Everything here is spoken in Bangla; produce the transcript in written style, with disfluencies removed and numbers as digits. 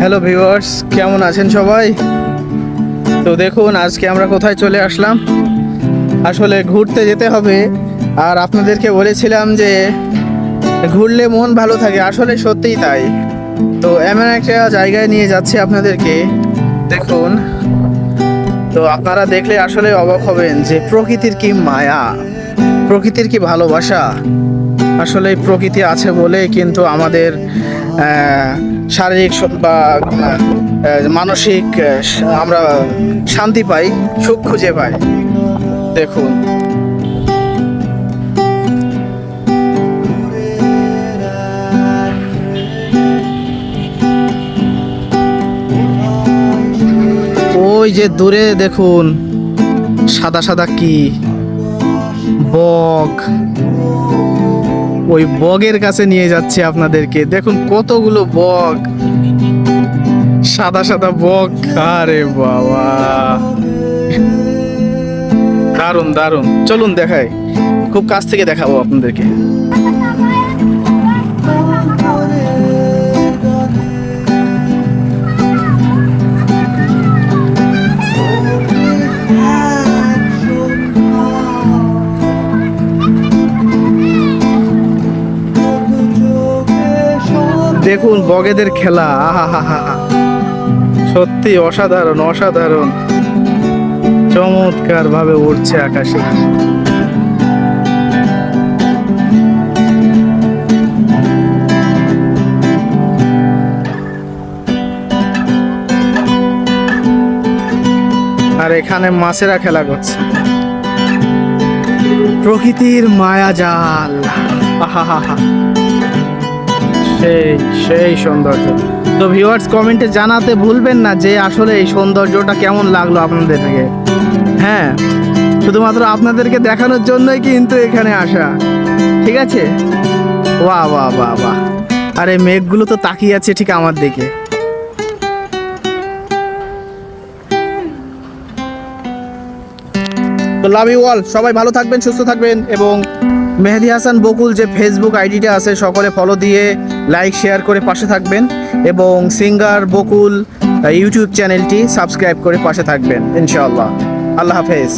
হ্যালো ভিউয়ার্স, কেমন আছেন সবাই? তো দেখুন আজকে আমরা কোথায় চলে আসলাম। আসলে ঘুরতে যেতে হবে, আর আপনাদেরকে বলেছিলাম যে ঘুরলে মন ভালো থাকে, আসলে সত্যিই তাই। তো এমন একটা জায়গায় নিয়ে যাচ্ছি আপনাদেরকে, দেখুন। তো আপনারা দেখলে আসলে অবাক হবেন যে প্রকৃতির কি মায়া, প্রকৃতির কি ভালোবাসা। আসলে প্রকৃতি আছে বলে কিন্তু আমাদের শারীরিক বা মানসিক আমরা শান্তি পাই, সুখ খুঁজে পাই। দেখুন ওই যে দূরে দেখুন সাদা সাদা কি বক, ওই বগের কাছে নিয়ে যাচ্ছে আপনাদেরকে। দেখুন কতগুলো বক, সাদা সাদা বক। আরে বাবা, দারুণ দারুণ। চলুন দেখাই, খুব কাছ থেকে দেখাবো আপনাদেরকে। দেখুন বগেদের খেলা, আহা হা হা, সত্যি অসাধারণ অসাধারণ, চমৎকার ভাবে উড়ছে আকাশে। আর এখানে মাছেরা খেলা করছে। প্রকৃতির মায়াজাল, আহা হা হা, সেই সেই সৌন্দর্য। তো ভিউয়ার্স, কমেন্টে জানাতে ভুলবেন না যে আসলে এই সৌন্দর্যটা কেমন লাগলো আপনাদেরকে। হ্যাঁ, শুধুমাত্র আপনাদেরকে দেখানোর জন্যই কিন্তু এখানে আসা, ঠিক আছে? বাহ বাহ বাহ বাহ। আর এই মেঘগুলো তো তাকিয়ে আছে ঠিক আমার দিকে। তো লাভ ইউ অল, সবাই ভালো থাকবেন, সুস্থ থাকবেন, এবং মেহেদি হাসান বকুল যে ফেসবুক আইডিটা আছে সকলে ফলো দিয়ে লাইক শেয়ার করে পাশে থাকবেন, এবং সিঙ্গার বকুল ইউটিউব চ্যানেলটি সাবস্ক্রাইব করে পাশে থাকবেন ইনশাআল্লাহ। আল্লাহ হাফেজ।